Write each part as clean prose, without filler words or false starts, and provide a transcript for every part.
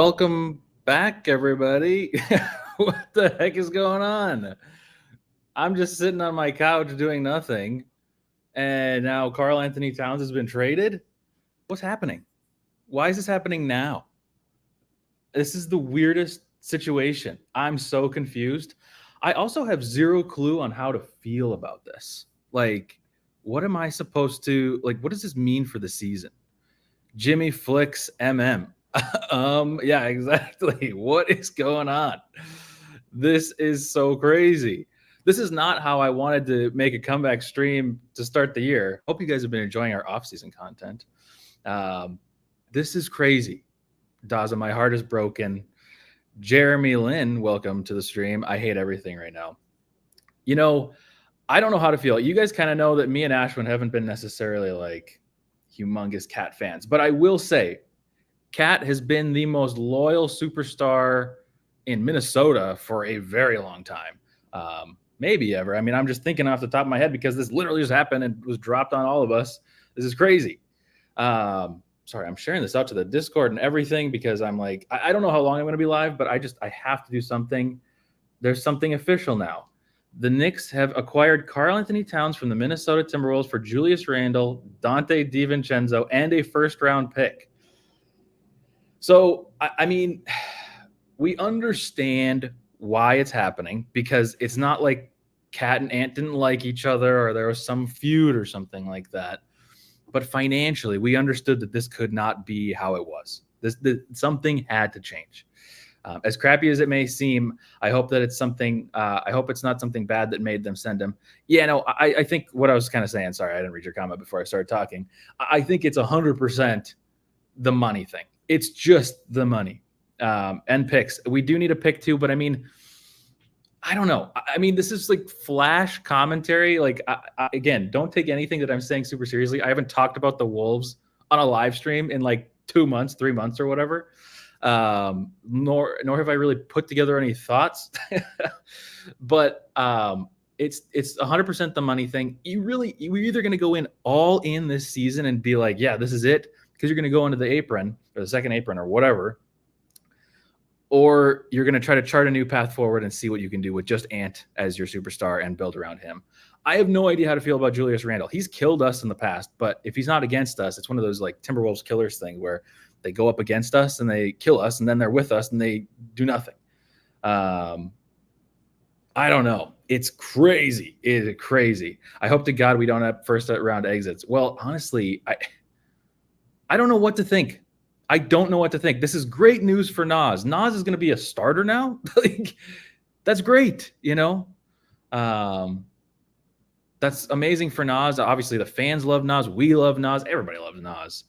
Welcome back, everybody. What the heck is going on? I'm just sitting on my couch doing nothing, and now Karl Anthony Towns has been traded. What's happening? Why is this happening now? This is the weirdest situation. I'm so confused. I also have zero clue on how to feel about this. Like, what am I supposed to like? What does this mean for the season? Jimmy Flicks MM. Yeah, exactly. What is going on? This is so crazy. This is not how I wanted to make a comeback stream to start the year. Hope you guys have been enjoying our off-season content. Um, this is crazy. Daza, my heart is broken. Jeremy Lin, welcome to the stream. I hate everything right now. You know, I don't know how to feel. You guys kind of know that me and Ashwin haven't been necessarily like humongous Cat fans, but I will say Cat has been the most loyal superstar in Minnesota for a very long time. Maybe ever. I mean, I'm just thinking off the top of my head because this literally just happened and was dropped on all of us. This is crazy. Sorry, I'm sharing this out to the Discord and everything because I'm like, I don't know how long I'm going to be live, but I have to do something. There's something official now. The Knicks have acquired Karl Anthony Towns from the Minnesota Timberwolves for Julius Randle, Dante DiVincenzo, and a first-round pick. So, I mean, we understand why it's happening because it's not like Cat and Ant didn't like each other or there was some feud or something like that. But financially, we understood that this could not be how it was. Something had to change. As crappy as it may seem, I hope that it's something. I hope it's not something bad that made them send him. Yeah, no, I think what I was kind of saying. Sorry, I didn't read your comment before I started talking. I think it's 100% the money thing. It's just the money and picks. We do need a pick too, but I mean, I don't know. I mean, this is like flash commentary. Like, again, don't take anything that I'm saying super seriously. I haven't talked about the Wolves on a live stream in like 2 months, 3 months or whatever. Nor have I really put together any thoughts. But it's 100% the money thing. We're either going to go in all in this season and be like, yeah, this is it, because you're going to go into the apron or the second apron or whatever, or you're going to try to chart a new path forward and see what you can do with just Ant as your superstar and build around him. I have no idea how to feel about Julius Randle. He's killed us in the past, but if he's not against us, it's one of those like Timberwolves killers thing where they go up against us and they kill us, and then they're with us and they do nothing. I don't know. It's crazy. It is crazy. I hope to God we don't have first round exits. Well, honestly, I don't know what to think. I don't know what to think. This is great news for Nas. Nas is going to be a starter now. Like, that's great, you know? That's amazing for Nas. Obviously, the fans love Nas. We love Nas. Everybody loves Nas.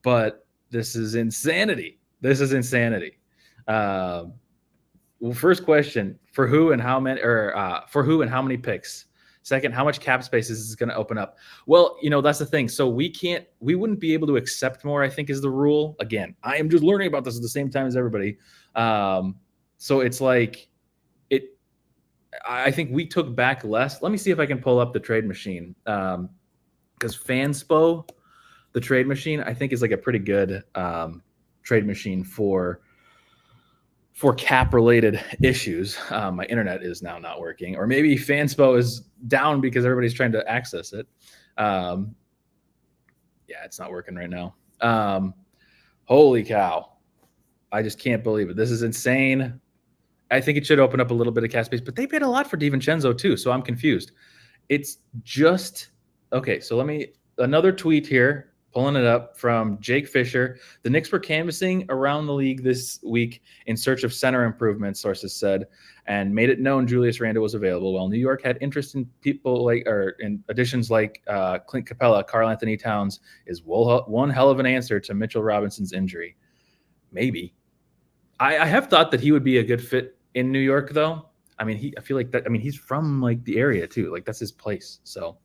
But this is insanity. This is insanity. Well, first question, for who and how many picks? Second, how much cap space is this going to open up? Well, you know, that's the thing. So we wouldn't be able to accept more, I think, is the rule. Again, I am just learning about this at the same time as everybody. So it's like, I think we took back less. Let me see if I can pull up the trade machine. Because Fanspo, the trade machine, I think is like a pretty good trade machine for cap related issues. My internet is now not working, or maybe Fanspo is down because everybody's trying to access it. Yeah, it's not working right now. Holy cow. I just can't believe it. This is insane. I think it should open up a little bit of cap space, but they paid a lot for DiVincenzo too, so I'm confused. It's just okay. So another tweet here, pulling it up from Jake Fisher. The Knicks were canvassing around the league this week in search of center improvements, sources said, and made it known Julius Randle was available. While New York had interest in in additions like Clint Capella, Karl Anthony Towns is one hell of an answer to Mitchell Robinson's injury. Maybe. I have thought that he would be a good fit in New York, though. I mean, I feel like that. I mean, he's from like the area too. Like, that's his place. So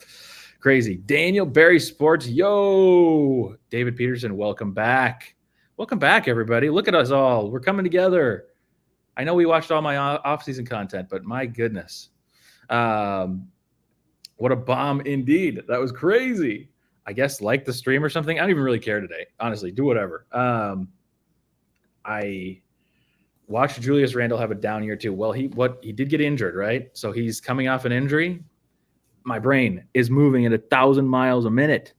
crazy. Daniel Barry Sports. Yo, David Peterson. Welcome back. Welcome back, everybody. Look at us all. We're coming together. I know we watched all my off-season content, but my goodness. What a bomb indeed. That was crazy. I guess like the stream or something. I don't even really care today. Honestly, do whatever. I watch Julius Randle have a down year too. Well, he did get injured, right? So he's coming off an injury. My brain is moving at 1,000 miles a minute.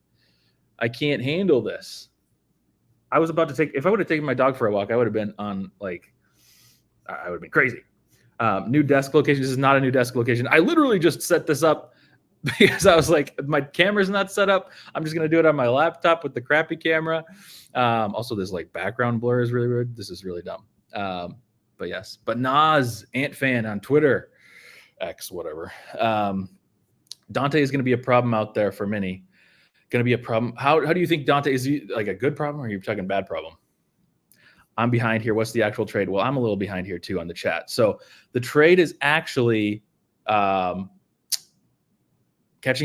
I can't handle this. I was about to if I would have taken my dog for a walk, I would have been on I would have been crazy. New desk location. This is not a new desk location. I literally just set this up because I was like, my camera's not set up. I'm just going to do it on my laptop with the crappy camera. Also, this like background blur is really weird. This is really dumb. But yes, but Nas, Ant Fan on Twitter, X, whatever. Dante is going to be a problem out there for many. Going to be a problem. How do you think Dante is he like a good problem or are you talking bad problem? I'm behind here. What's the actual trade? Well, I'm a little behind here too on the chat. So the trade is actually catching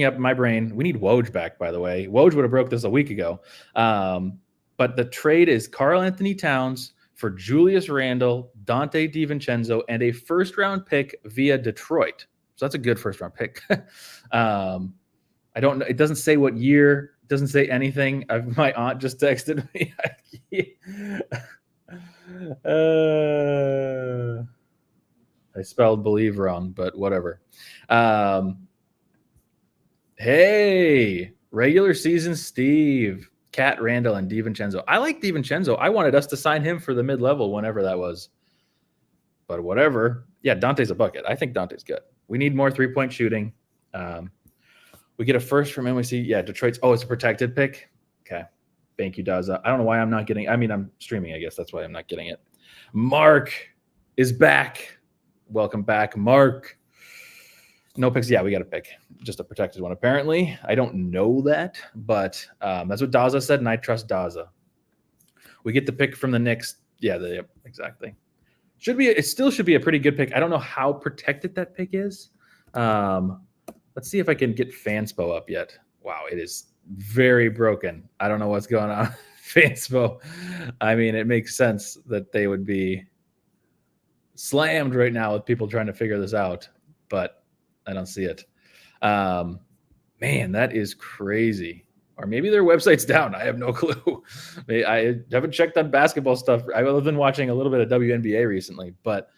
up in my brain. We need Woj back, by the way. Woj would have broke this a week ago. But the trade is Karl Anthony Towns for Julius Randle, Dante DiVincenzo, and a first-round pick via Detroit. So that's a good first-round pick. I don't know. It doesn't say what year. It doesn't say anything. My aunt just texted me. I spelled believe wrong, but whatever. Hey, regular season Steve, Cat Randall, and DiVincenzo. I like DiVincenzo. I wanted us to sign him for the mid-level whenever that was. But whatever. Yeah, Dante's a bucket. I think Dante's good. We need more three-point shooting. We get a first from NYC. Yeah, Detroit's. Oh, it's a protected pick. Okay. Thank you, Daza. I don't know why I'm not getting. I mean, I'm streaming. I guess that's why I'm not getting it. Mark is back. Welcome back, Mark. No picks. Yeah, we got a pick. Just a protected one, apparently. I don't know that, but that's what Daza said, and I trust Daza. We get the pick from the Knicks. Yeah, exactly. It still should be a pretty good pick. I don't know how protected that pick is. Let's see if I can get Fanspo up yet. Wow, it is very broken. I don't know what's going on. Fanspo. I mean, it makes sense that they would be slammed right now with people trying to figure this out, but I don't see it. Man, that is crazy. Or maybe their website's down. I have no clue. I haven't checked on basketball stuff. I've been watching a little bit of WNBA recently, but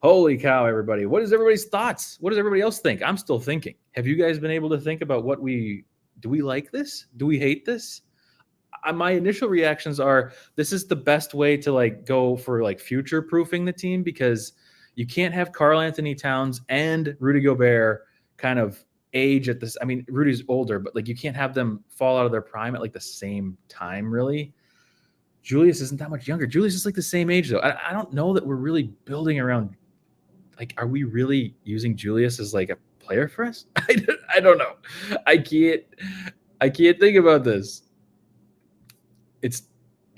holy cow, everybody. What is everybody's thoughts? What does everybody else think? I'm still thinking. Have you guys been able to think about do we like this? Do we hate this? My initial reactions are this is the best way to like go for like future proofing the team because you can't have Karl Anthony Towns and Rudy Gobert kind of age at this. I mean, Rudy's older, but like you can't have them fall out of their prime at like the same time, really. Julius isn't that much younger. Julius is like the same age though. I don't know that we're really building around. Like, are we really using Julius as like a player for us? I don't know. I can't think about this. It's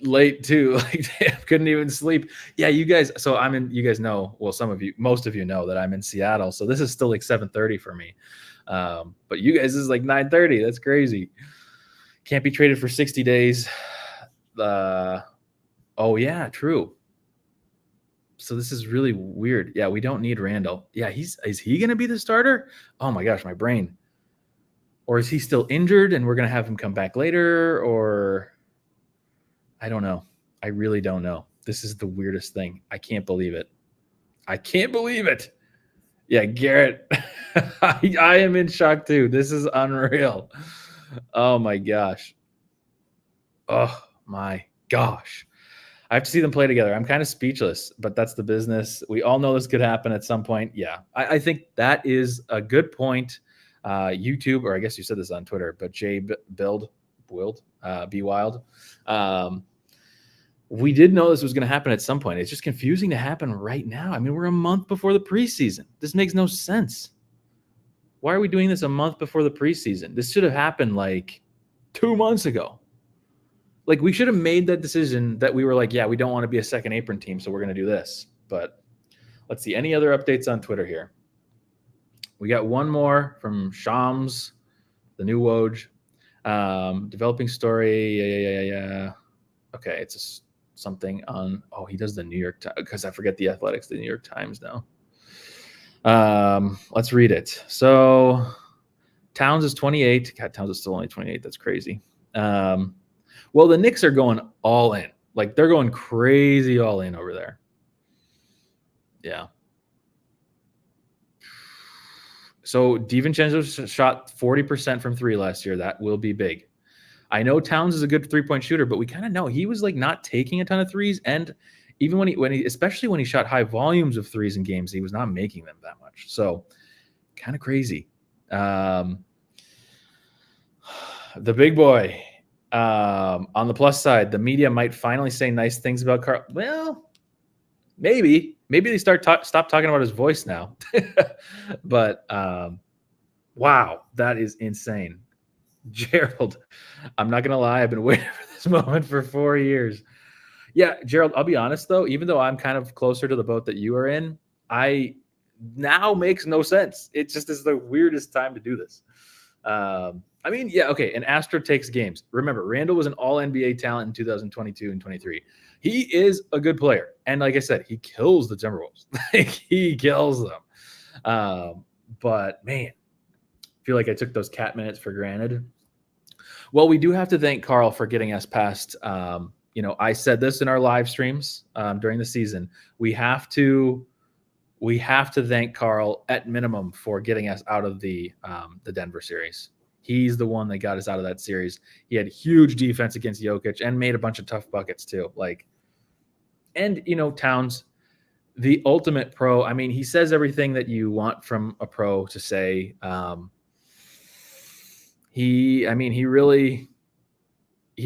late too. Like, I couldn't even sleep. Yeah, you guys. So you guys know, well, most of you know that I'm in Seattle. So this is still like 7:30 for me. But you guys, this is like 9:30. That's crazy. Can't be traded for 60 days. Oh yeah, true. So this is really weird. Yeah, we don't need Randall. Yeah, is he going to be the starter? Oh my gosh, my brain. Or is he still injured and we're going to have him come back later? Or I don't know. I really don't know. This is the weirdest thing. I can't believe it. Yeah, Garrett. I am in shock too. This is unreal. Oh my gosh. Oh my gosh. I have to see them play together. I'm kind of speechless, but that's the business. We all know this could happen at some point. Yeah, I think that is a good point. YouTube, or I guess you said this on Twitter, but Be Wild. We did know this was going to happen at some point. It's just confusing to happen right now. I mean, we're a month before the preseason. This makes no sense. Why are we doing this a month before the preseason? This should have happened like 2 months ago. Like, we should have made that decision that we were like, yeah, we don't want to be a second apron team, so we're going to do this. But let's see. Any other updates on Twitter here? We got one more from Shams, the new Woj. Developing story. Yeah. Okay, it's something on, he does the New York Times, because I forget the Athletics, the New York Times now. Let's read it. So Towns is 28. God, Towns is still only 28. That's crazy. Well, the Knicks are going all in. Like, they're going crazy all in over there. Yeah. So DiVincenzo shot 40% from 3 last year. That will be big. I know Towns is a good three-point shooter, but we kind of know he was like not taking a ton of threes, and even when he especially when he shot high volumes of threes in games, he was not making them that much. So kind of crazy. The big boy. On the plus side, the media might finally say nice things about Karl. Well, maybe they stop talking about his voice now. But wow, that is insane. Gerald, I'm not gonna lie, I've been waiting for this moment for 4 years. Yeah, Gerald, I'll be honest though, even though I'm kind of closer to the boat that you are in, I now makes no sense. It just is the weirdest time to do this. I mean, yeah, okay. And Astro takes games. Remember, Randall was an all NBA talent in 2022 and 23. He is a good player. And like I said, he kills the Timberwolves. Like he kills them. But man, I feel like I took those cat minutes for granted. Well, we do have to thank Karl for getting us past. I said this in our live streams during the season. We have to thank Karl at minimum for getting us out of the Denver series. He's the one that got us out of that series. He had huge defense against Jokic and made a bunch of tough buckets too. Towns, the ultimate pro. I mean, he says everything that you want from a pro to say. He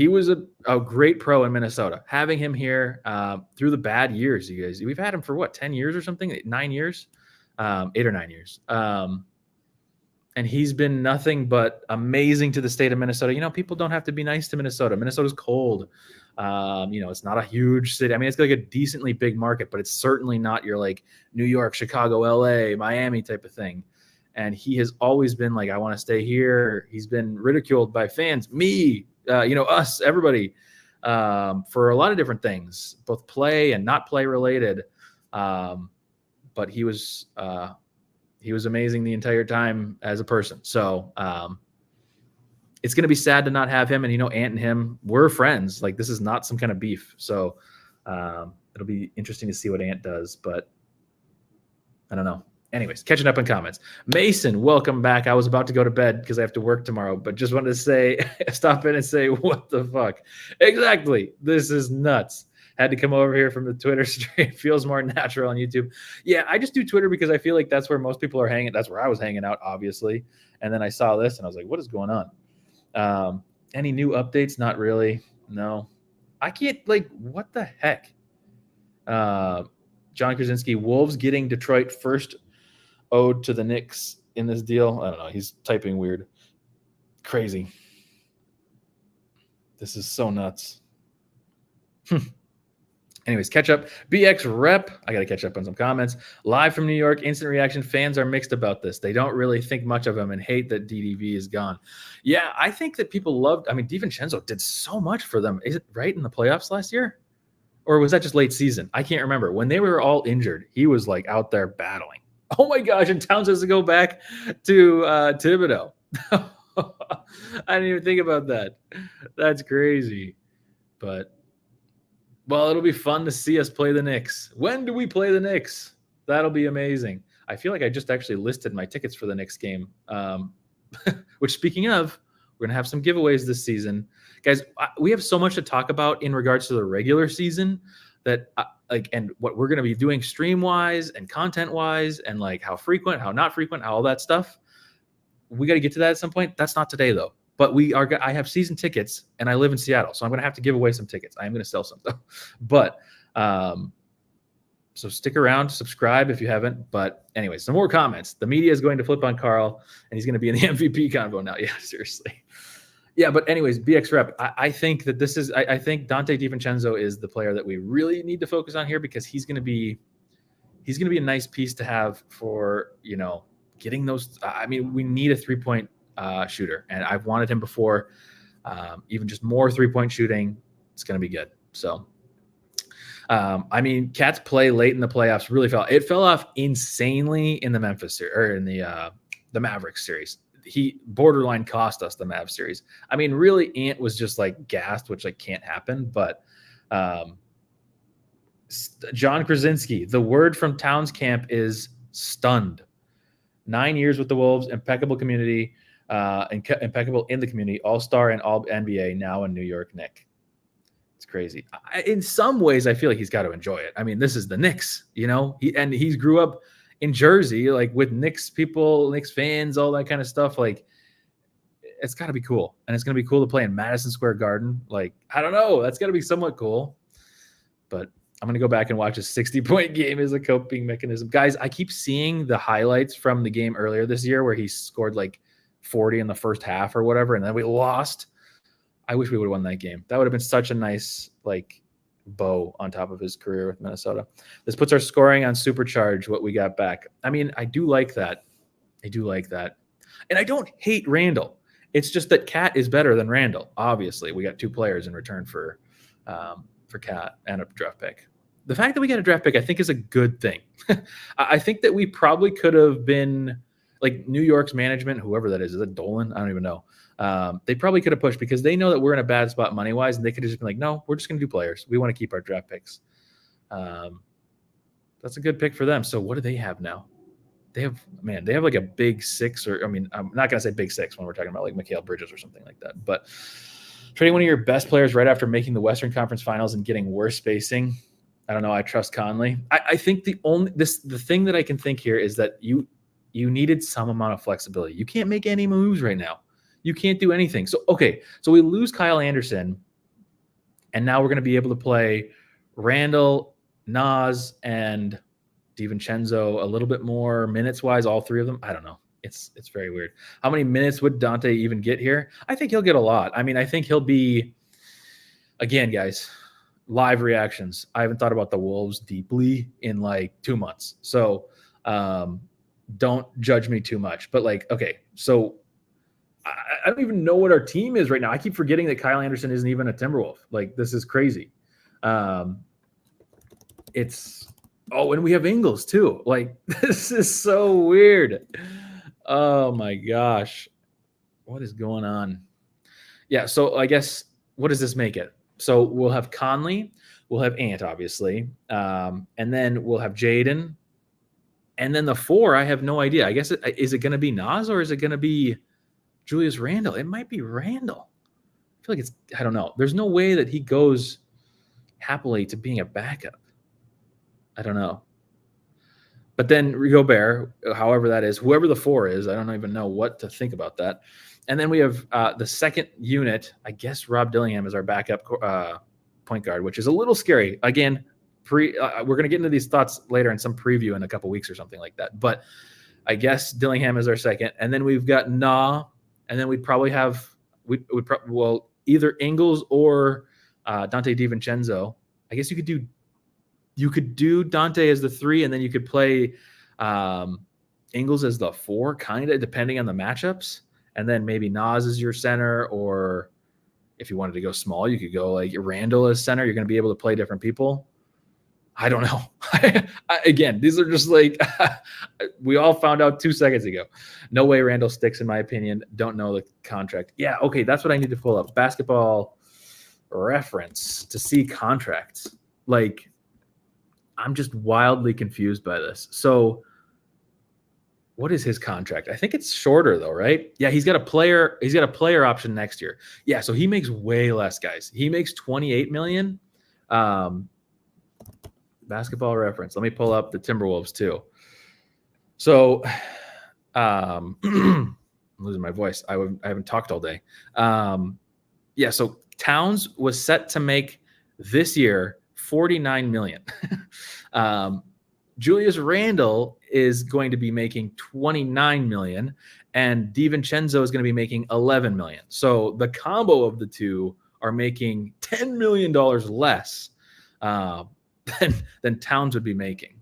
was a great pro in Minnesota. Having him here through the bad years, you guys, we've had him for 10 years or something, 9 years, 8 or 9 years. And he's been nothing but amazing to the state of Minnesota. People don't have to be nice to Minnesota. Minnesota's cold. It's not a huge city. I mean, it's like a decently big market, but it's certainly not your like New York, Chicago, LA, Miami type of thing. And he has always been like, I want to stay here. He's been ridiculed by fans, me, us, everybody, for a lot of different things, both play and not play related. But he was amazing the entire time as a person. So it's going to be sad to not have him. And, Ant and him were friends. Like this is not some kind of beef. So it'll be interesting to see what Ant does, but I don't know. Anyways, catching up on comments. Mason, welcome back. I was about to go to bed because I have to work tomorrow, but just wanted to say, stop in and say, what the fuck? Exactly. This is nuts. Had to come over here from the Twitter stream. Feels more natural on YouTube. Yeah, I just do Twitter because I feel like that's where most people are hanging. That's where I was hanging out, obviously. And then I saw this and I was like, what is going on? Any new updates? Not really. No. I can't, what the heck? John Krasinski, Wolves getting Detroit first owed to the Knicks in this deal. I don't know. He's typing weird. Crazy. This is so nuts. Anyways, catch up. BX Rep. I got to catch up on some comments. Live from New York, instant reaction. Fans are mixed about this. They don't really think much of him and hate that DDV is gone. Yeah, I think that people loved. DiVincenzo did so much for them. Is it right in the playoffs last year? Or was that just late season? I can't remember. When they were all injured, he was like out there battling. Oh my gosh, and Towns has to go back to Thibodeau. I didn't even think about that. That's crazy. But, well, it'll be fun to see us play the Knicks. When do we play the Knicks? That'll be amazing. I feel like I just actually listed my tickets for the Knicks game. Which, speaking of, we're going to have some giveaways this season. Guys, we have so much to talk about in regards to the regular season that and what we're going to be doing stream wise and content wise and like how frequent, how not frequent, how all that stuff. We got to get to that at some point. That's not today though, but I have season tickets and I live in Seattle. So I'm going to have to give away some tickets. I am going to sell some though, but, so stick around, subscribe if you haven't, but anyways, some more comments. The media is going to flip on Karl and he's going to be in the MVP convo now. Yeah, seriously. Yeah, but anyways, BX Rep, I think that this is – I think Dante DiVincenzo is the player that we really need to focus on here because he's going to be a nice piece to have for, getting those – we need a three-point shooter, and I've wanted him before. Even just more three-point shooting, it's going to be good. So, Cat's play late in the playoffs really fell. It fell off insanely in the Memphis – or in the Mavericks series. He borderline cost us the Mavs series. Really, Ant was just like gassed, which can't happen. But John Krasinski, the word from Towns camp is stunned. 9 years with the Wolves, impeccable community, impeccable in the community, all-star and all NBA, now in New York Knicks. It's crazy. In some ways, I feel like he's got to enjoy it. I mean, this is the Knicks, he grew up in Jersey, like with Knicks people, Knicks fans, all that kind of stuff. Like, it's got to be cool. And it's going to be cool to play in Madison Square Garden. Like, I don't know. That's got to be somewhat cool. But I'm going to go back and watch a 60-point game as a coping mechanism. Guys, I keep seeing the highlights from the game earlier this year where he scored like 40 in the first half or whatever, and then we lost. I wish we would have won that game. That would have been such a nice like bow on top of his career with Minnesota. This puts our scoring on supercharge, what we got back. I mean, I do like that. And I don't hate Randall. It's just that Cat is better than Randall. Obviously, we got 2 players in return for Cat and a draft pick. The fact that we got a draft pick, I think, is a good thing. I think that we probably could have been like New York's management, whoever that is it Dolan? I don't even know. They probably could have pushed because they know that we're in a bad spot money-wise, and they could have just been like, no, we're just going to do players. We want to keep our draft picks. That's a good pick for them. So what do they have now? They have like a big 6 I'm not going to say big 6 when we're talking about like Mikal Bridges or something like that. But trading one of your best players right after making the Western Conference Finals and getting worse spacing, I don't know. I trust Conley. I think the thing that I can think here is that you needed some amount of flexibility. You can't make any moves right now. You can't do anything. So we lose Kyle Anderson, and now we're going to be able to play Randall, Nas, and DiVincenzo a little bit more minutes-wise, all 3 of them. I don't know. It's very weird. How many minutes would Dante even get here? I think he'll get a lot. I mean, I think he'll be, again, guys, live reactions. I haven't thought about the Wolves deeply in like 2 months. So don't judge me too much. But like, okay, so I don't even know what our team is right now. I keep forgetting that Kyle Anderson isn't even a Timberwolf. Like, this is crazy. And we have Ingles too. Like, this is so weird. Oh my gosh. What is going on? Yeah, so I guess, what does this make it? So we'll have Conley, we'll have Ant, obviously, and then we'll have Jaden, and then the 4, I have no idea. I guess, is it going to be Nas or is it going to be Julius Randle? It might be Randle. I feel like I don't know. There's no way that he goes happily to being a backup. I don't know. But then Gobert, however that is, whoever the 4 is, I don't even know what to think about that. And then we have the second unit. I guess Rob Dillingham is our backup point guard, which is a little scary. Again, we're going to get into these thoughts later in some preview in a couple weeks or something like that. But I guess Dillingham is our second. And then we've got Nah. And then we'd probably have either Ingles or Dante DiVincenzo. I guess you could do Dante as the 3, and then you could play Ingles as the 4, kind of, depending on the matchups. And then maybe Nas is your center, or if you wanted to go small, you could go like Randall as center. You're going to be able to play different people. I don't know. Again, these are just like we all found out 2 seconds ago. No way Randall sticks, in my opinion. Don't know the contract. Yeah, okay, that's what I need to pull up. Basketball Reference to see contracts. Like, I'm just wildly confused by this. So what is his contract? I think it's shorter though, right? Yeah, he's got a player option next year. Yeah, so he makes way less, guys. He makes $28 million. Basketball Reference. Let me pull up the Timberwolves too. So I'm losing my voice. I haven't talked all day. Yeah, so Towns was set to make this year $49 million. Julius Randle is going to be making $29 million, and DiVincenzo is going to be making $11 million. So the combo of the two are making $10 million less than Towns would be making.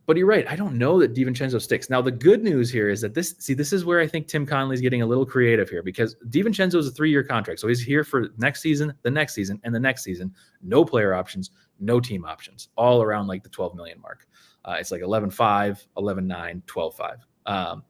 But you're right. I don't know that DiVincenzo sticks. Now, the good news here is that this is where I think Tim Connelly's getting a little creative here, because DiVincenzo is a 3-year contract. So he's here for next season, the next season, and the next season. No player options, no team options, all around like the 12 million mark. It's like 11.5, 11.9, 12.5.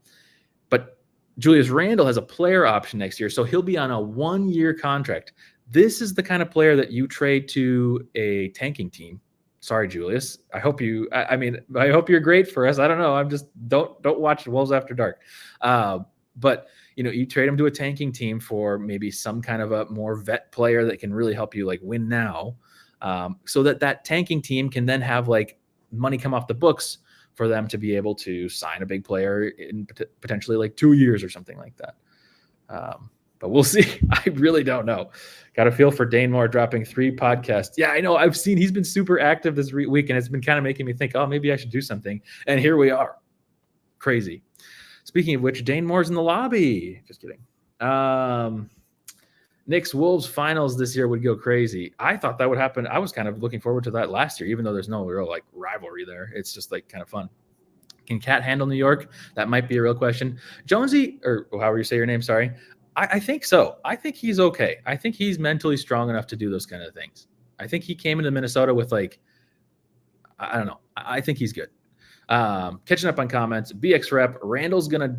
But Julius Randle has a player option next year, so he'll be on a 1-year contract. This is the kind of player that you trade to a tanking team Sorry, Julius. I hope you. I mean, I hope you're great for us. I don't know. I'm just don't watch the Wolves after dark. But you trade him to a tanking team for maybe some kind of a more vet player that can really help you like win now, so that tanking team can then have like money come off the books for them to be able to sign a big player in potentially like 2 years or something like that. But we'll see. I really don't know. Got a feel for Dane Moore dropping 3 podcasts. Yeah, I know. I've seen he's been super active this week, and it's been kind of making me think, oh, maybe I should do something. And here we are. Crazy. Speaking of which, Dane Moore's in the lobby. Just kidding. Knicks Wolves finals this year would go crazy. I thought that would happen. I was kind of looking forward to that last year, even though there's no real like rivalry there. It's just like kind of fun. Can Cat handle New York? That might be a real question. Jonesy, or however you say your name, sorry. I think so. I think he's okay. I think he's mentally strong enough to do those kind of things. I think he came into Minnesota with like, I don't know. I think he's good. Catching up on comments. BX rep Randall's gonna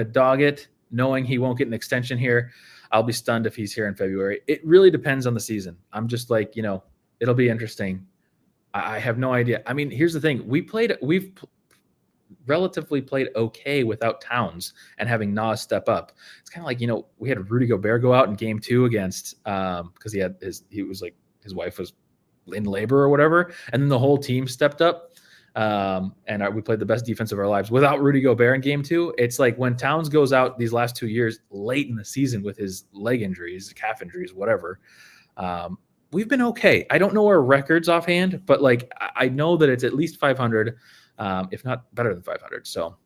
dog it, knowing he won't get an extension here. I'll be stunned if he's here in February. It really depends on the season. I'm just like, it'll be interesting. I have no idea. I mean, here's the thing. We've relatively played okay without Towns and having Nas step up. It's kind of like, we had Rudy Gobert go out in game 2 against, because his wife was in labor or whatever. And then the whole team stepped up. And we played the best defense of our lives without Rudy Gobert in game 2. It's like when Towns goes out these last 2 years late in the season with his leg injuries, calf injuries, whatever. We've been okay. I don't know our records offhand, but like, I know that it's at least 500, if not better than 500. So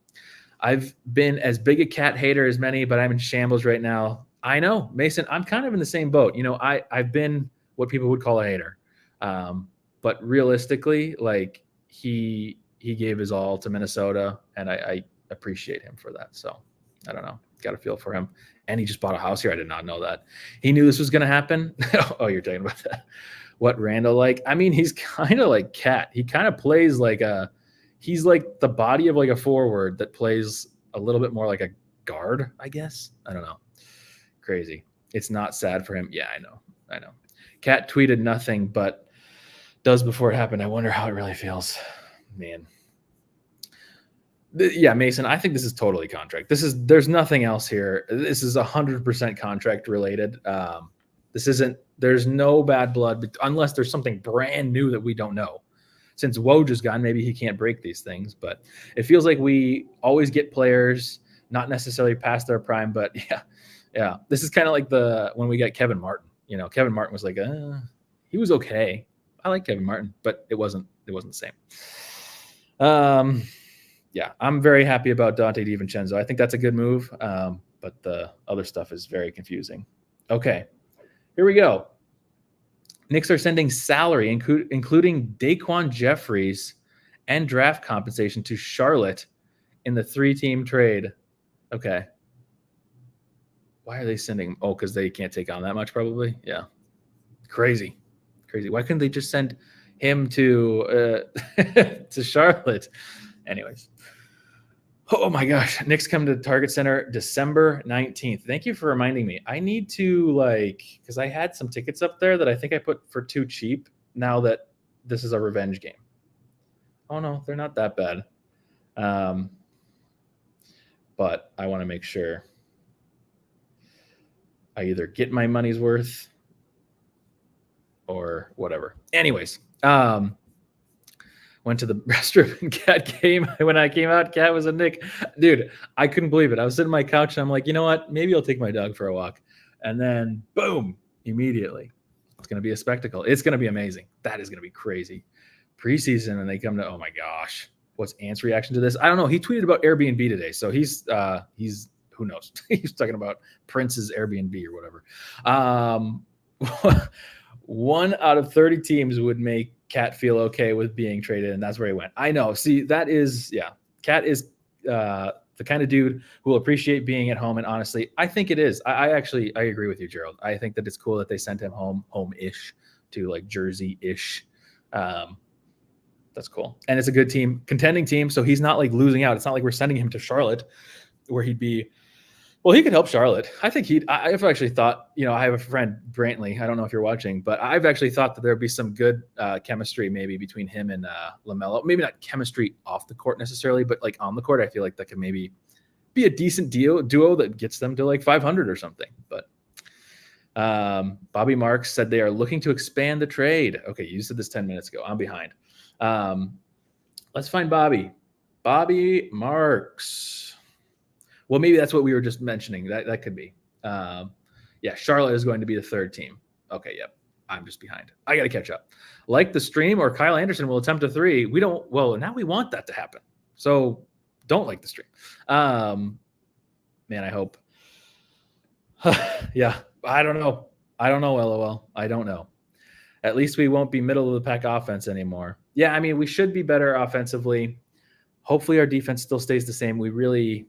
I've been as big a Cat hater as many, but I'm in shambles right now. I know, Mason, I'm kind of in the same boat. I've been what people would call a hater. But realistically, like he gave his all to Minnesota, and I appreciate him for that. So I don't know. Got a feel for him. And he just bought a house here. I did not know that. He knew this was going to happen. Oh, you're talking about that. What Randall like? I mean, he's kind of like Cat. He kind of plays like he's like the body of like a forward that plays a little bit more like a guard, I guess. I don't know. Crazy. It's not sad for him. Yeah, I know. Cat tweeted nothing, but does before it happened. I wonder how it really feels. Man. Yeah, Mason, I think this is totally contract. There's nothing else here. This is 100% contract related. There's no bad blood unless there's something brand new that we don't know. Since Woj is gone, maybe he can't break these things, but it feels like we always get players not necessarily past their prime, but yeah. This is kind of like when we got Kevin Martin. Kevin Martin was like, he was okay. I like Kevin Martin, but it wasn't the same. Yeah, I'm very happy about Dante DiVincenzo. I think that's a good move, but the other stuff is very confusing. Okay, here we go. Knicks are sending salary, including Daquan Jeffries and draft compensation to Charlotte in the 3-team trade. Okay. Why are they sending? Oh, because they can't take on that much, probably. Yeah. Crazy. Why couldn't they just send him to to Charlotte? Anyways. Oh my gosh. Knicks come to Target Center December 19th. Thank you for reminding me. I need to because I had some tickets up there that I think I put for too cheap now that this is a revenge game. Oh no, they're not that bad. But I want to make sure I either get my money's worth or whatever. Anyways, went to the restroom and Cat came. When I came out, Cat was a Knick. Dude, I couldn't believe it. I was sitting on my couch and I'm like, you know what? Maybe I'll take my dog for a walk. And then boom, immediately. It's going to be a spectacle. It's going to be amazing. That is going to be crazy. Preseason and they come to, oh my gosh. What's Ant's reaction to this? I don't know. He tweeted about Airbnb today. So he's who knows? He's talking about Prince's Airbnb or whatever. 1 out of 30 teams would make Cat feel okay with being traded, and that's where he went. I know. See, that is, Cat is the kind of dude who will appreciate being at home, and honestly, I think it is. I agree with you, Gerald. I think that it's cool that they sent him home-ish to like Jersey-ish. That's cool. And it's a good team, contending team, so he's not like losing out. It's not like we're sending him to Charlotte where he'd be Well, he could help Charlotte. I think I've actually thought, I have a friend, Brantley. I don't know if you're watching, but I've actually thought that there'd be some good chemistry maybe between him and LaMelo. Maybe not chemistry off the court necessarily, but like on the court, I feel like that could maybe be a decent duo that gets them to like 500 or something. But Bobby Marks said they are looking to expand the trade. Okay, you said this 10 minutes ago. I'm behind. Let's find Bobby. Bobby Marks. Well, maybe that's what we were just mentioning. That could be. Yeah, Charlotte is going to be the third team. Okay, yep. I'm just behind. I got to catch up. Like the stream or Kyle Anderson will attempt a three. We don't. Well, now we want that to happen. So don't like the stream. Man, I hope. Yeah, I don't know. LOL. I don't know. At least we won't be middle of the pack offense anymore. Yeah, I mean, we should be better offensively. Hopefully our defense still stays the same. We really...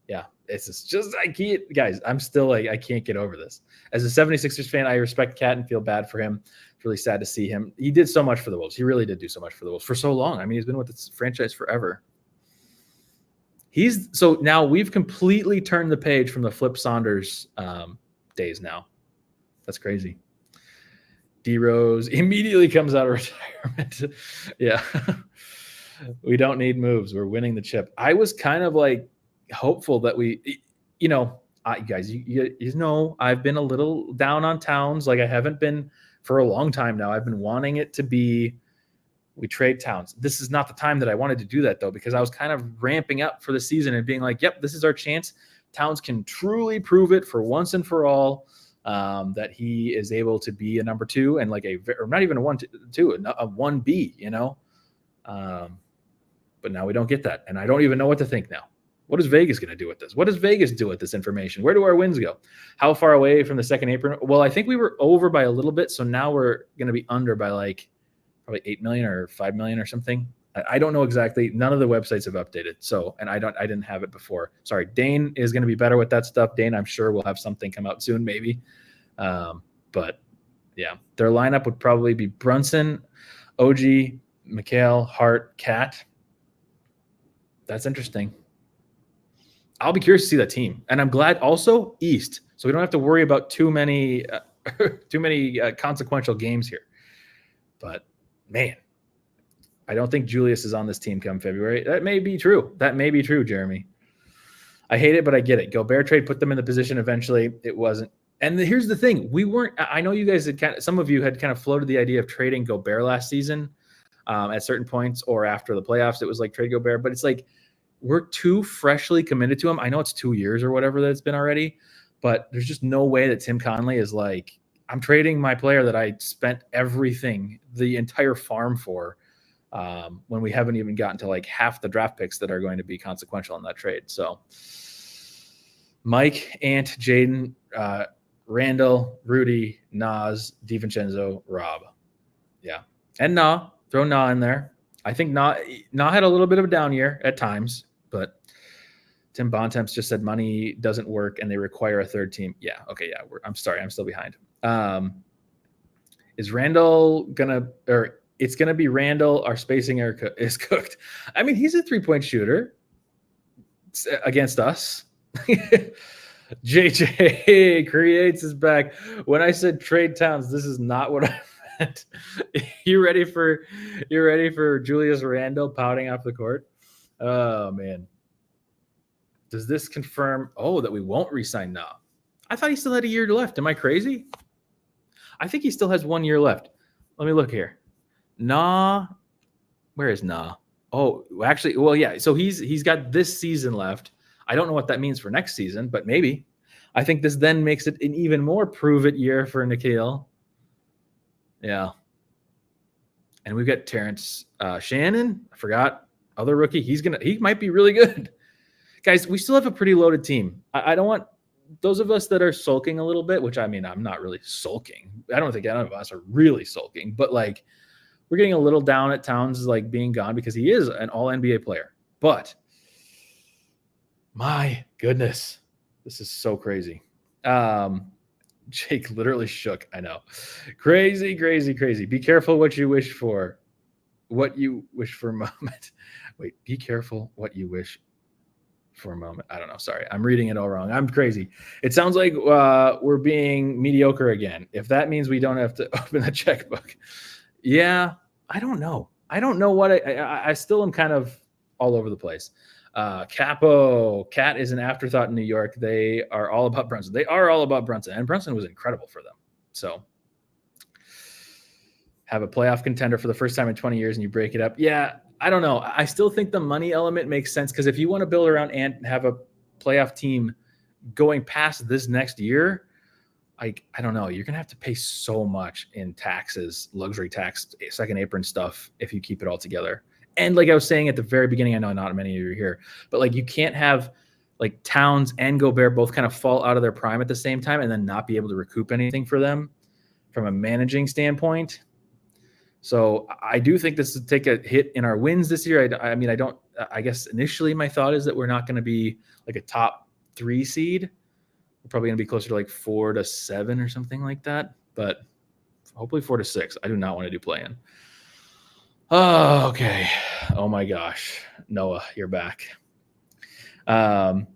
Yeah, it's just, I can't, guys, I'm still like, I can't get over this. As a 76ers fan, I respect Cat and feel bad for him. It's really sad to see him. He did so much for the Wolves. He really did do so much for the Wolves for so long. I mean, he's been with this franchise forever. So now we've completely turned the page from the Flip Saunders days now. That's crazy. D Rose immediately comes out of retirement. Yeah. We don't need moves. We're winning the chip. I was kind of like, hopeful that we, guys, you know, I've been a little down on Towns. Like I haven't been for a long time now. I've been wanting it to be, we trade Towns. This is not the time that I wanted to do that though, because I was kind of ramping up for the season and being like, yep, this is our chance. Towns can truly prove it for once and for all, that he is able to be a number two and like or not even a 1-2, a 1B, but now we don't get that. And I don't even know what to think now. What is Vegas going to do with this? What does Vegas do with this information? Where do our wins go? How far away from the second apron? Well, I think we were over by a little bit. So now we're going to be under by like probably 8 million or 5 million or something. I don't know exactly. None of the websites have updated. So, and I didn't have it before. Sorry. Dane is going to be better with that stuff. Dane, I'm sure will have something come out soon, maybe. But yeah, their lineup would probably be Brunson, OG, Mikhail, Hart, Cat. That's interesting. I'll be curious to see that team. And I'm glad also East. So we don't have to worry about too many consequential games here. But man, I don't think Julius is on this team come February. That may be true. Jeremy. I hate it, but I get it. Gobert trade put them in the position eventually. It wasn't. And here's the thing. I know you guys had some of you had kind of floated the idea of trading Gobert last season at certain points or after the playoffs. It was like trade Gobert, but it's like, we're too freshly committed to him. I know it's 2 years or whatever that it's been already, but there's just no way that Tim Conley is like, I'm trading my player that I spent everything, the entire farm for, when we haven't even gotten to like half the draft picks that are going to be consequential in that trade. So Mike, Ant, Jaden, Randall, Rudy, Nas, DiVincenzo, Rob. Yeah. And Na, throw Na in there. I think Na had a little bit of a down year at times, but Tim Bontemps just said money doesn't work and they require a third team. Yeah. Okay. Yeah. I'm sorry. I'm still behind. Is Randall it's going to be Randall. Our spacing is cooked. I mean, he's a 3-point shooter against us. JJ creates his back. When I said trade Towns, this is not what I meant. You ready for Julius Randle pouting off the court? Oh man. Does this confirm that we won't re-sign Na? I thought he still had a year left. Am I crazy? I think he still has 1 year left. Let me look here. Na, where is Na? Oh, actually, well, yeah. So he's got this season left. I don't know what that means for next season, but maybe. I think this then makes it an even more prove-it year for Nikhil. Yeah. And we've got Terrence Shannon. I forgot. Other rookie. He might be really good. Guys, we still have a pretty loaded team. I don't want those of us that are sulking a little bit, which I mean, I'm not really sulking. I don't think any of us are really sulking, but like we're getting a little down at Towns like being gone because he is an all NBA player. But my goodness, this is so crazy. Jake literally shook. I know. Crazy, crazy, crazy. Be careful what you wish for. What you wish for moment. Wait, be careful what you wish for a moment. I don't know. Sorry, I'm reading it all wrong. I'm crazy. It sounds like we're being mediocre again. If that means we don't have to open the checkbook, yeah, I don't know. I don't know what I still am kind of all over the place. Capo, Cat is an afterthought in New York. They are all about Brunson. They are all about Brunson, and Brunson was incredible for them. So have a playoff contender for the first time in 20 years and you break it up. Yeah, I don't know. I still think the money element makes sense because if you want to build around Ant and have a playoff team going past this next year, I don't know. You're going to have to pay so much in taxes, luxury tax, second apron stuff if you keep it all together. And like I was saying at the very beginning, I know not many of you are here, but like you can't have like Towns and Gobert both kind of fall out of their prime at the same time and then not be able to recoup anything for them from a managing standpoint. So I do think this would take a hit in our wins this year. I guess initially my thought is that we're not going to be like a top 3 seed. We're probably going to be closer to like 4 to 7 or something like that. But hopefully 4 to 6. I do not want to do play-in. Oh, okay. Oh my gosh. Noah, you're back. The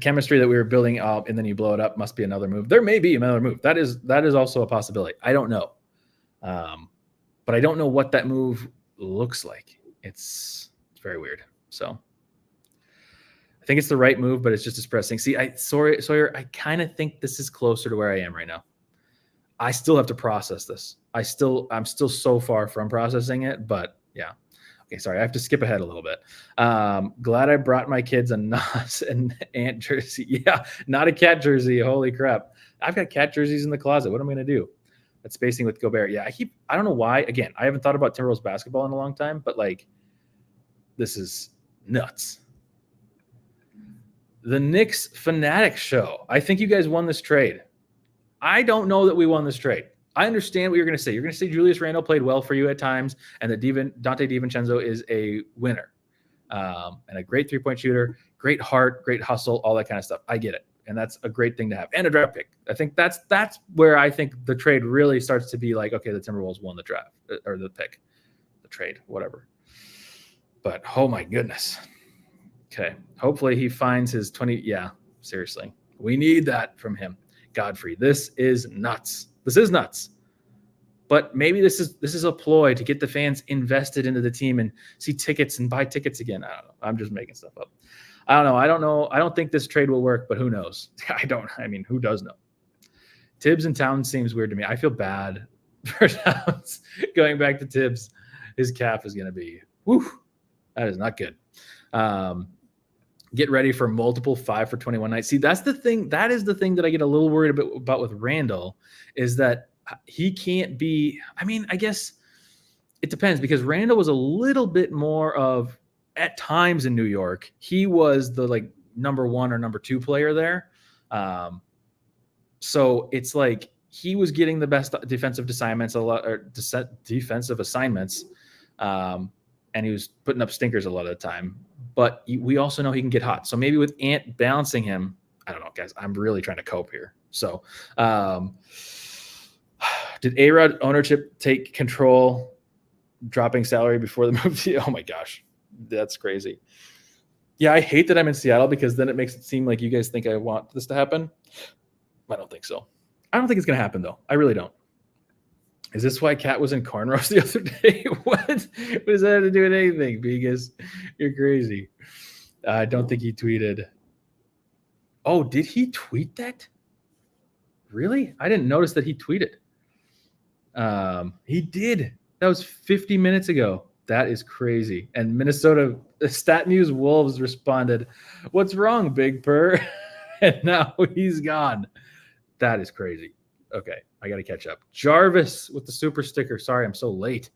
chemistry that we were building up and then you blow it up must be another move. There may be another move. That is also a possibility. I don't know. But I don't know what that move looks like. It's very weird. So I think it's the right move, but it's just depressing. See, Sawyer, I kind of think this is closer to where I am right now. I still have to process this. I'm still so far from processing it, but yeah. Okay, sorry, I have to skip ahead a little bit. Glad I brought my kids a Nas and Ant jersey. Yeah, not a Cat jersey. Holy crap. I've got Cat jerseys in the closet. What am I going to do? That spacing with Gobert. Yeah, I don't know why. Again, I haven't thought about Timberwolves basketball in a long time, but like, this is nuts. The Knicks Fanatic Show. I think you guys won this trade. I don't know that we won this trade. I understand what you're going to say. You're going to say Julius Randle played well for you at times and that Dante DiVincenzo is a winner and a great three-point shooter, great heart, great hustle, all that kind of stuff. I get it. And that's a great thing to have. And a draft pick. I think that's where I think the trade really starts to be like, okay, the Timberwolves won the draft or the pick, the trade, whatever. But oh my goodness. Okay. Hopefully he finds his 20. Yeah, seriously. We need that from him. Godfrey. This is nuts. This is nuts. But maybe this is a ploy to get the fans invested into the team and see tickets and buy tickets again. I don't know. I'm just making stuff up. I don't know. I don't think this trade will work, but who knows? Who does know? Tibbs and Towns seems weird to me. I feel bad for Towns going back to Tibbs. His calf is going to be, whew, that is not good. Get ready for multiple 5 for 21 nights. See, that's the thing. That is the thing that I get a little worried about with Randall is that he can't be, I guess it depends because Randall was a little bit more of, at times in New York, he was the like number 1 or number 2 player there. So it's like he was getting the best defensive assignments defensive assignments. And he was putting up stinkers a lot of the time, but we also know he can get hot. So maybe with Ant balancing him, I don't know, guys, I'm really trying to cope here. So, did A-Rod ownership take control, dropping salary before the move? Oh my gosh. That's crazy. Yeah, I hate that I'm in Seattle because then it makes it seem like you guys think I want this to happen. I don't think so. I don't think it's going to happen, though. I really don't. Is this why Cat was in cornrows the other day? What does that have to do with anything? Because you're crazy. I don't think he tweeted. Oh, did he tweet that? Really? I didn't notice that he tweeted. He did. That was 50 minutes ago. That is crazy. And Minnesota Stat News Wolves responded, "What's wrong, Big Purr?" And now he's gone. That is crazy. Okay, I got to catch up. Jarvis with the super sticker. Sorry, I'm so late.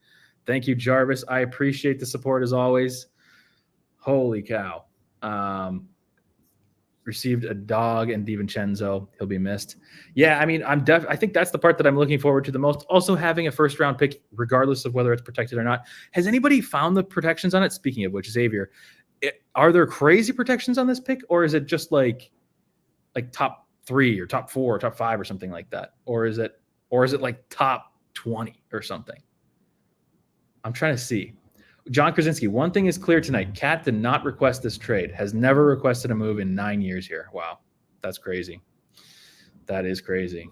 Thank you, Jarvis. I appreciate the support as always. Holy cow. Received a dog and DiVincenzo. He'll be missed. Yeah, I think that's the part that I'm looking forward to the most. Also having a first round pick, regardless of whether it's protected or not. Has anybody found the protections on it? Speaking of which, Xavier, are there crazy protections on this pick, or is it just like top 3 or top 4 or top 5 or something like that? Or is it like top 20 or something? I'm trying to see. John Krasinski, one thing is clear tonight. Cat did not request this trade, has never requested a move in 9 years here. Wow. That's crazy. That is crazy.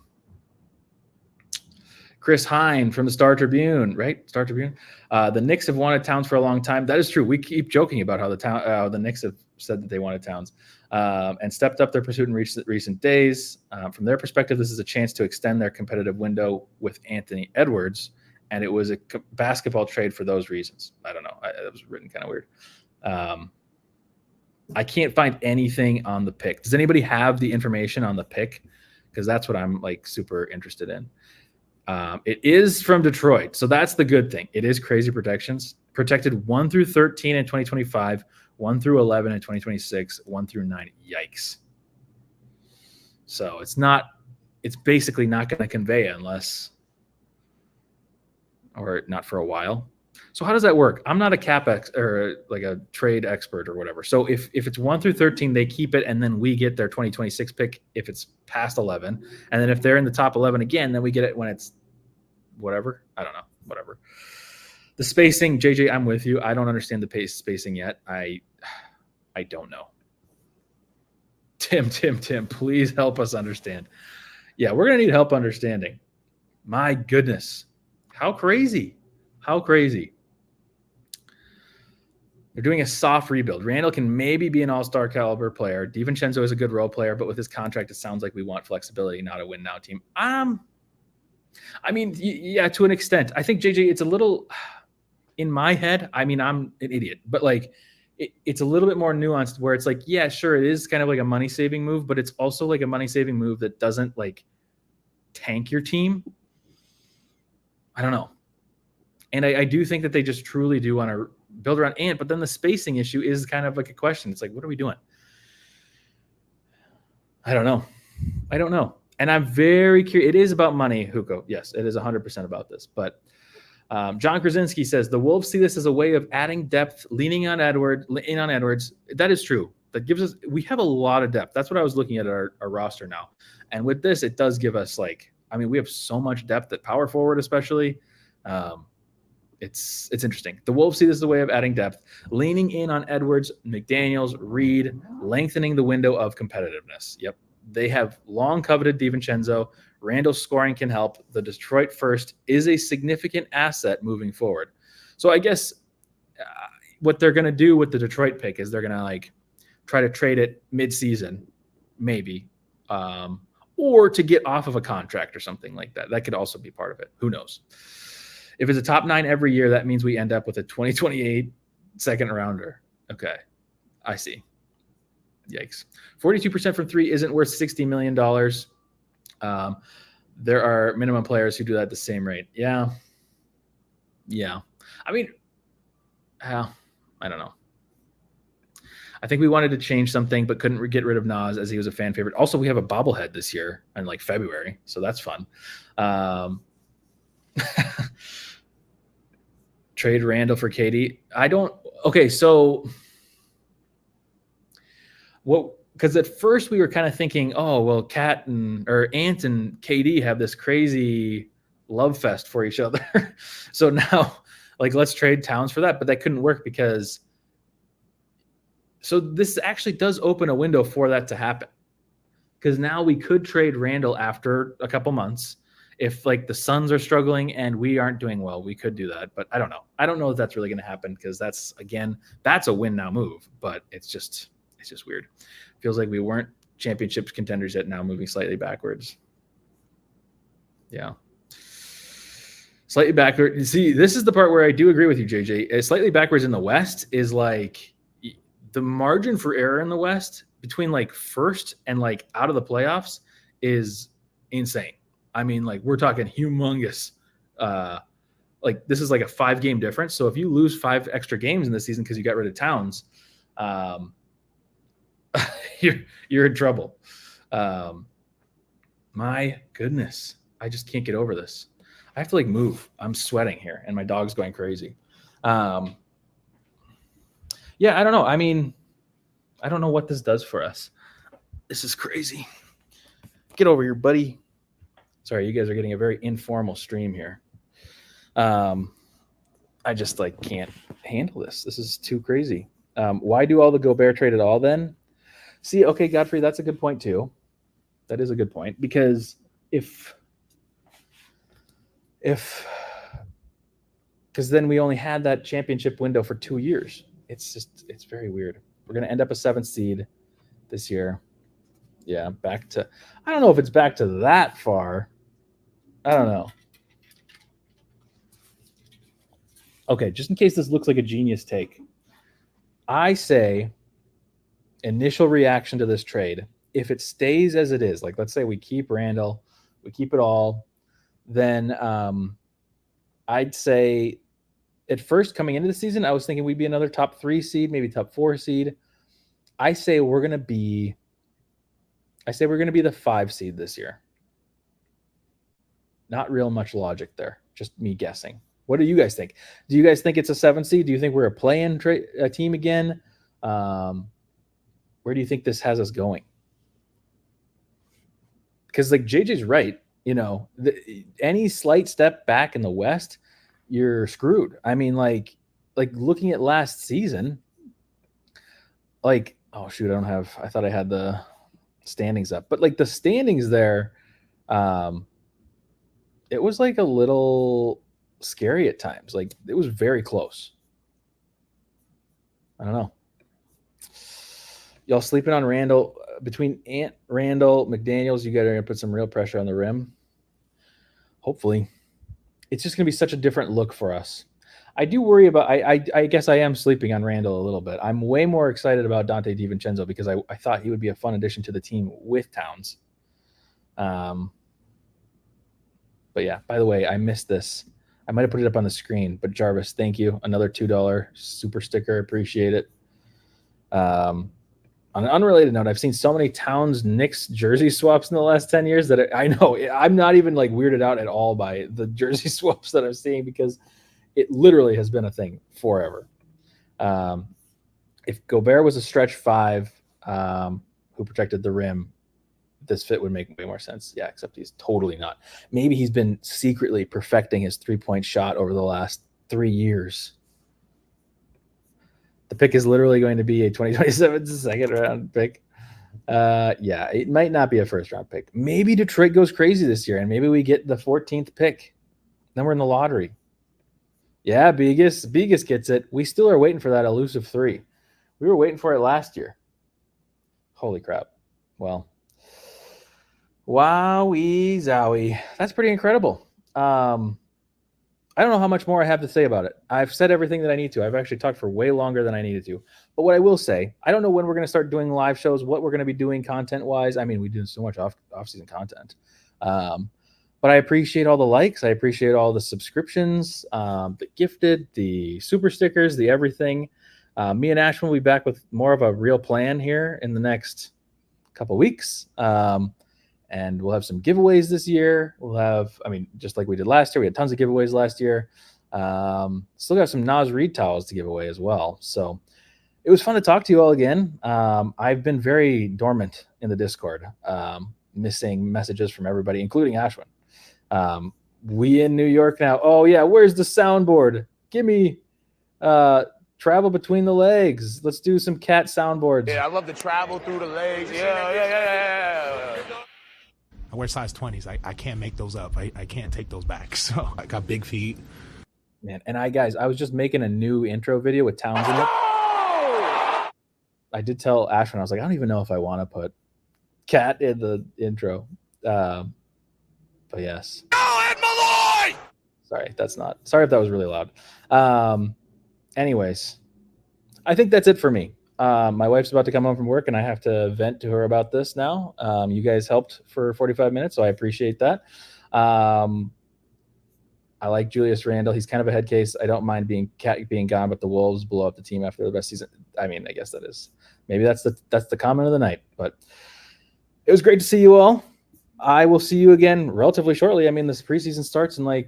Chris Hine from the Star Tribune, right? Star Tribune. The Knicks have wanted Towns for a long time. That is true. We keep joking about how the Knicks have said that they wanted Towns and stepped up their pursuit in recent days. From their perspective, this is a chance to extend their competitive window with Anthony Edwards, and it was a basketball trade for those reasons. I don't know. It was written kind of weird. I can't find anything on the pick. Does anybody have the information on the pick? Because that's what I'm like super interested in. It is from Detroit, so that's the good thing. It is crazy protections. Protected 1 through 13 in 2025, 1 through 11 in 2026, 1 through 9. Yikes. So it's basically not going to convey unless, or not for a while. So how does that work? I'm not a or like a trade expert or whatever. So if it's 1 through 13, they keep it, and then we get their 2026 pick if it's past 11. And then if they're in the top 11 again, then we get it when it's whatever. I don't know. Whatever. The spacing, JJ, I'm with you. I don't understand the spacing yet. I don't know. Tim, please help us understand. Yeah, we're going to need help understanding. My goodness. How crazy. How crazy. They're doing a soft rebuild. Randall can maybe be an all-star caliber player. DiVincenzo is a good role player, but with his contract, it sounds like we want flexibility, not a win-now team. I mean, yeah, to an extent. I think, JJ, it's a little in my head. I mean, I'm an idiot, but like it's a little bit more nuanced where it's like, yeah, sure, it is kind of like a money-saving move, but it's also like a money-saving move that doesn't like tank your team. I don't know. And I do think that they just truly do want to build around Ant, but then the spacing issue is kind of like a question. It's like, what are we doing? I don't know. And I'm very curious. It is about money, Hugo. Yes, it is 100% about this. But John Krasinski says the Wolves see this as a way of adding depth, leaning on Edwards. That is true. That gives us. We have a lot of depth. That's what I was looking at our roster now. And with this, it does give us we have so much depth at power forward, especially. It's interesting. The Wolves see this as a way of adding depth, leaning in on Edwards, McDaniels, Reed, lengthening the window of competitiveness. Yep. They have long coveted DiVincenzo. Randall's scoring can help. The Detroit first is a significant asset moving forward. So I guess what they're going to do with the Detroit pick is they're going to try to trade it mid-season, maybe, or to get off of a contract or something like that. That could also be part of it. Who knows? If it's a top 9 every year, that means we end up with a 2028 second rounder. Okay, I see. Yikes. 42% from 3 isn't worth $60 million. There are minimum players who do that at the same rate. Yeah. I mean, I don't know. I think we wanted to change something, but couldn't get rid of Nas as he was a fan favorite. Also, we have a bobblehead this year in February, so that's fun. Trade Randall for KD. Okay, so what? Because at first we were kind of thinking, oh, well, Ant and KD have this crazy love fest for each other. So now, let's trade Towns for that. But that couldn't work because this actually does open a window for that to happen. Because now we could trade Randall after a couple months. If the Suns are struggling and we aren't doing well, we could do that. But I don't know. I don't know if that's really going to happen because that's a win now move. But it's just weird. Feels like we weren't championship contenders yet, now moving slightly backwards. Yeah. Slightly backward. You see, this is the part where I do agree with you, JJ. Slightly backwards in the West is the margin for error in the West between first and out of the playoffs is insane. I mean, we're talking humongous. This is a 5-game difference. So if you lose 5 extra games in this season because you got rid of Towns, you're in trouble. My goodness, I just can't get over this. I have to move. I'm sweating here, and my dog's going crazy. Yeah, I don't know. I mean, I don't know what this does for us. This is crazy. Get over here, buddy. Sorry, you guys are getting a very informal stream here. I just like can't handle this. This is too crazy. Why do all the Gobert trade at all then? See, okay, Godfrey, that's a good point too. That is a good point because if because then we only had that championship window for 2 years. It's very weird. We're gonna end up a 7th seed this year. Yeah, back to I don't know if it's back to that far. I don't know. Okay, just in case this looks like a genius take, I say initial reaction to this trade, if it stays as it is, like let's say we keep Randall, we keep it all, then I'd say at first coming into the season, I was thinking we'd be another top 3 seed, maybe top 4 seed. I say we're gonna be the 5 seed this year. Not real much logic there. Just me guessing. What do you guys think? Do you guys think it's a 7 seed? Do you think we're a play-in team again? Where do you think this has us going? Because like JJ's right, any slight step back in the West, you're screwed. I mean, like looking at last season, like oh shoot, I thought I had the standings up, but like the standings there, it was like a little scary at times. Like it was very close. I don't know. Y'all sleeping on Randall between Ant, Randall, McDaniels? You guys are gonna put some real pressure on the rim. Hopefully, it's just gonna be such a different look for us. I do worry about. I guess I am sleeping on Randall a little bit. I'm way more excited about Dante DiVincenzo because I thought he would be a fun addition to the team with Towns. But yeah. By the way, I missed this. I might have put it up on the screen, but Jarvis, thank you. Another $2 super sticker. Appreciate it. On an unrelated note, I've seen so many Towns Knicks jersey swaps in the last 10 years that I know I'm not even like weirded out at all by the jersey swaps that I'm seeing because it literally has been a thing forever. If Gobert was a stretch 5 who protected the rim, this fit would make way more sense. Yeah, except he's totally not. Maybe he's been secretly perfecting his 3-point shot over the last 3 years. The pick is literally going to be a 2027 second round pick. Yeah, it might not be a first round pick. Maybe Detroit goes crazy this year and maybe we get the 14th pick. Then we're in the lottery. Yeah, Begas gets it. We still are waiting for that elusive 3. We were waiting for it last year. Holy crap. Well, wowie zowie. That's pretty incredible. I don't know how much more I have to say about it. I've said everything that I need to. I've actually talked for way longer than I needed to. But what I will say, I don't know when we're going to start doing live shows, what we're going to be doing content-wise. I mean, we do so much off-season content. But I appreciate all the likes. I appreciate all the subscriptions, the gifted, the super stickers, the everything. Me and Ashwin will be back with more of a real plan here in the next couple weeks. And we'll have some giveaways this year. We'll have, just like we did last year, we had tons of giveaways last year. Still got some Nas Reed towels to give away as well. So it was fun to talk to you all again. I've been very dormant in the Discord, missing messages from everybody, including Ashwin. We in New York now. Oh yeah, where's the soundboard? Give me travel between the legs. Let's do some cat soundboards. Yeah, I love to travel through the legs. Yeah. I wear size 20s. I can't make those up. I can't take those back. So I got big feet. Man, and I was just making a new intro video with Towns in it. I did tell Ashwin, I was like, I don't even know if I want to put cat in the intro. But yes. No, Ed Malloy! Sorry if that was really loud. Anyways, I think that's it for me. My wife's about to come home from work and I have to vent to her about this now. You guys helped for 45 minutes, so I appreciate that. I like Julius Randle. He's kind of a head case. I don't mind being gone, but the Wolves blow up the team after the best season. I mean, I guess that's the comment of the night, but it was great to see you all. I will see you again relatively shortly. I mean, this preseason starts in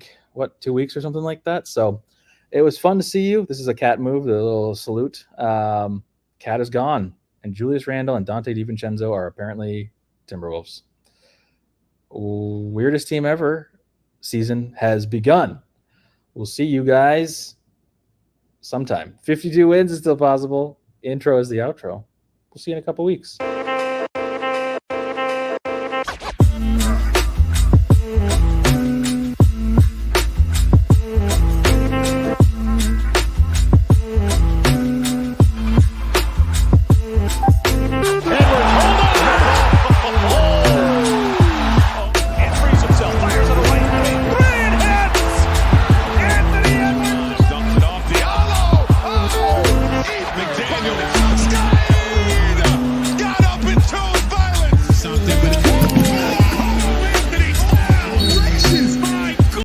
2 weeks or something like that. So it was fun to see you. This is a cat move, the little salute. Cat is gone, and Julius Randle and Dante DiVincenzo are apparently Timberwolves. Weirdest team ever season has begun. We'll see you guys sometime. 52 wins is still possible. Intro is the outro. We'll see you in a couple weeks.